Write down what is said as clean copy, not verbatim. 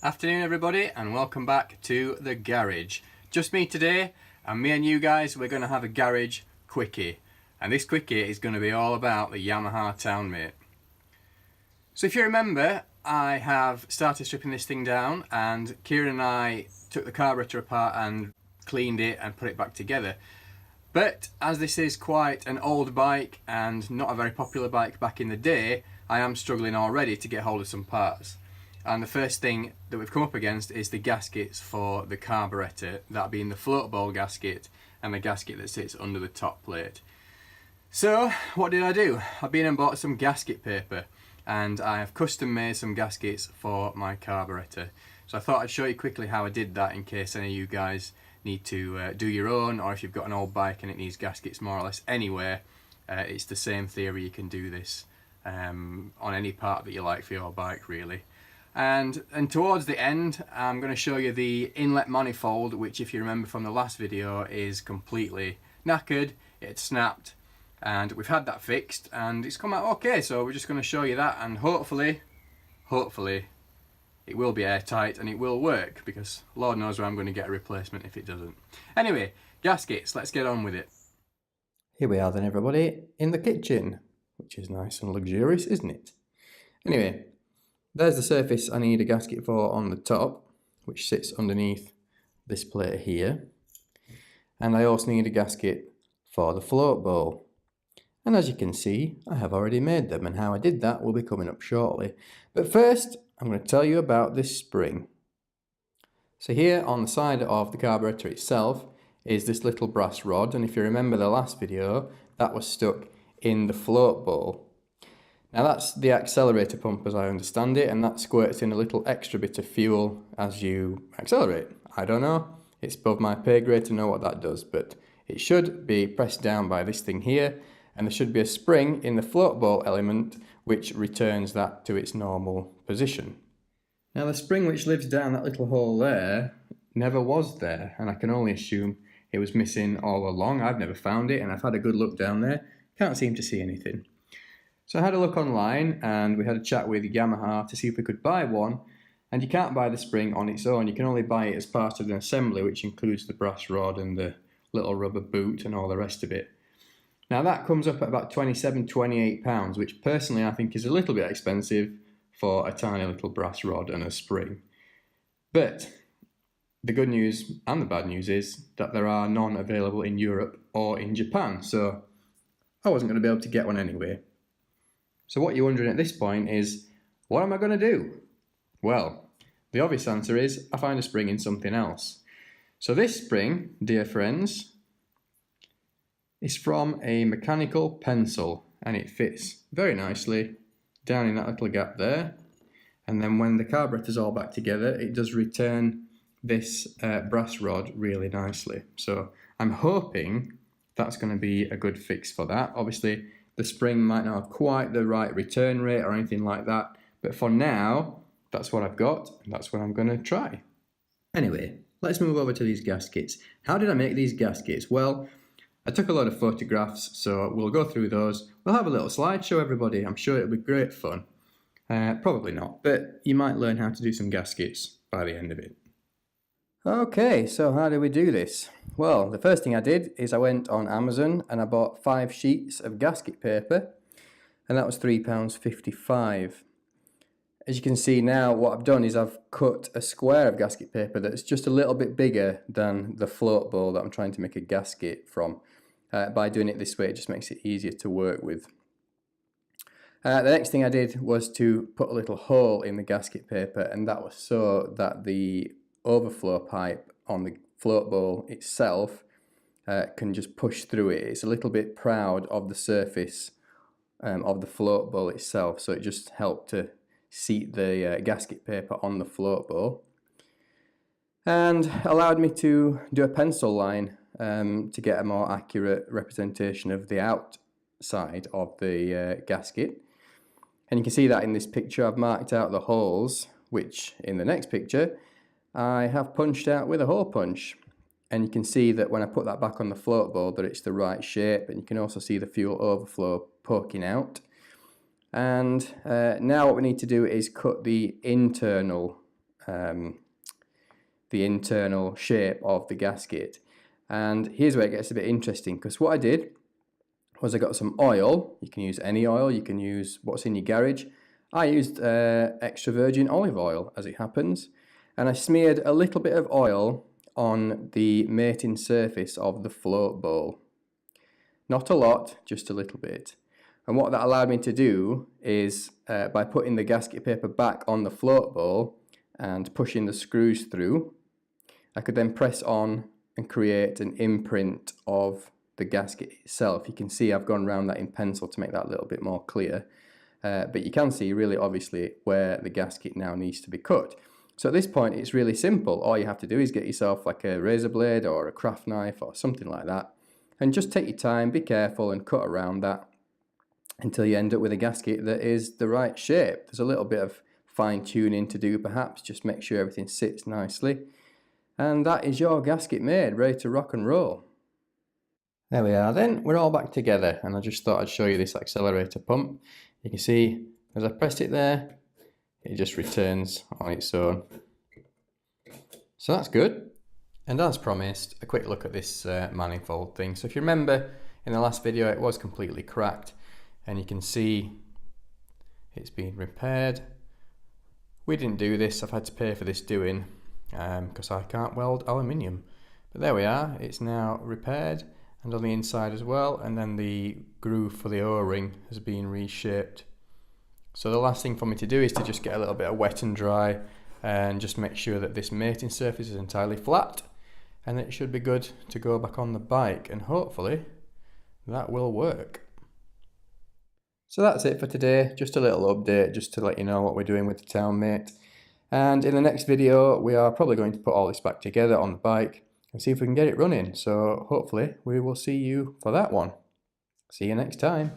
Afternoon everybody, and welcome back to the garage. Just me today, and me and you guys, we're going to have a garage quickie. And this quickie is going to be all about the Yamaha Townmate. So if you remember, I have started stripping this thing down, and Kieran and I took the carburetor apart and cleaned it and put it back together. But as this is quite an old bike and not a very popular bike back in the day, I am struggling already to get hold of some parts. And the first thing that we've come up against is the gaskets for the carburetor, that being the float bowl gasket and the gasket that sits under the top plate. So what did I do? I've been and bought some gasket paper, and I have custom made some gaskets for my carburetor. So I thought I'd show you quickly how I did that in case any of you guys need to do your own, or if you've got an old bike and it needs gaskets more or less anywhere. It's the same theory, you can do this on any part that you like for your bike really. And towards the end, I'm going to show you the inlet manifold, which if you remember from the last video is completely knackered. It snapped, and we've had that fixed and it's come out okay. So we're just going to show you that, and hopefully it will be airtight and it will work, because Lord knows where I'm going to get a replacement if it doesn't. Anyway, gaskets, let's get on with it. Here we are then everybody, in the kitchen, which is nice and luxurious, isn't it? Anyway, there's the surface I need a gasket for on the top, which sits underneath this plate here. And I also need a gasket for the float bowl. And as you can see, I have already made them, and how I did that will be coming up shortly. But first, I'm going to tell you about this spring. So here on the side of the carburetor itself is this little brass rod, and if you remember the last video, that was stuck in the float bowl. Now that's the accelerator pump as I understand it, and that squirts in a little extra bit of fuel as you accelerate. I don't know, it's above my pay grade to know what that does, but it should be pressed down by this thing here, and there should be a spring in the float bowl element which returns that to its normal position. Now the spring which lives down that little hole there never was there, and I can only assume it was missing all along. I've never found it, and I've had a good look down there, can't seem to see anything. So I had a look online, and we had a chat with Yamaha to see if we could buy one, and you can't buy the spring on its own, you can only buy it as part of an assembly which includes the brass rod and the little rubber boot and all the rest of it. Now that comes up at about £27–28, which personally I think is a little bit expensive for a tiny little brass rod and a spring. But the good news and the bad news is that there are none available in Europe or in Japan, so I wasn't going to be able to get one anyway. So what you're wondering at this point is, what am I going to do? Well, the obvious answer is I find a spring in something else. So this spring, dear friends, is from a mechanical pencil, and it fits very nicely down in that little gap there. And then when the carburetor's all back together, it does return this brass rod really nicely. So I'm hoping that's going to be a good fix for that. Obviously, the spring might not have quite the right return rate or anything like that, but for now, that's what I've got, and that's what I'm going to try. Anyway, let's move over to these gaskets. How did I make these gaskets? Well, I took a lot of photographs, so we'll go through those. We'll have a little slideshow, everybody. I'm sure it'll be great fun. Probably not, but you might learn how to do some gaskets by the end of it. Okay, so how do we do this? Well, the first thing I did is I went on Amazon and I bought 5 sheets of gasket paper, and that was £3.55. As you can see now, what I've done is I've cut a square of gasket paper that's just a little bit bigger than the float bowl that I'm trying to make a gasket from. By doing it this way, it just makes it easier to work with. The next thing I did was to put a little hole in the gasket paper, and that was so that the overflow pipe on the float bowl itself can just push through it. It's a little bit proud of the surface of the float bowl itself, so it just helped to seat the gasket paper on the float bowl, and allowed me to do a pencil line to get a more accurate representation of the outside of the gasket. And you can see that in this picture I've marked out the holes, which in the next picture I have punched out with a hole punch. And you can see that when I put that back on the float bowl that it's the right shape, and you can also see the fuel overflow poking out. And now what we need to do is cut the internal the internal shape of the gasket. And here's where it gets a bit interesting, because what I did was I got some oil. You can use any oil, you can use what's in your garage. I used extra virgin olive oil, as it happens, and I smeared a little bit of oil on the mating surface of the float bowl. Not a lot, just a little bit. And what that allowed me to do is, by putting the gasket paper back on the float bowl and pushing the screws through, I could then press on and create an imprint of the gasket itself. You can see I've gone around that in pencil to make that a little bit more clear. But you can see really obviously where the gasket now needs to be cut. So at this point it's really simple. All you have to do is get yourself like a razor blade or a craft knife or something like that, and just take your time, be careful, and cut around that until you end up with a gasket that is the right shape. There's a little bit of fine tuning to do perhaps, just make sure everything sits nicely. And that is your gasket made, ready to rock and roll. There we are then, we're all back together, and I just thought I'd show you this accelerator pump. You can see as I pressed it there, it just returns on its own. So that's good. And as promised, a quick look at this manifold thing. So if you remember in the last video, it was completely cracked, and you can see it's been repaired. We didn't do this, I've had to pay for this doing because I can't weld aluminium. But there we are, it's now repaired, and on the inside as well, and then the groove for the O-ring has been reshaped. So the last thing for me to do is to just get a little bit of wet and dry and just make sure that this mating surface is entirely flat, and it should be good to go back on the bike, and hopefully that will work. So that's it for today, just a little update just to let you know what we're doing with the Townmate. And in the next video we are probably going to put all this back together on the bike and see if we can get it running. So hopefully we will see you for that one. See you next time.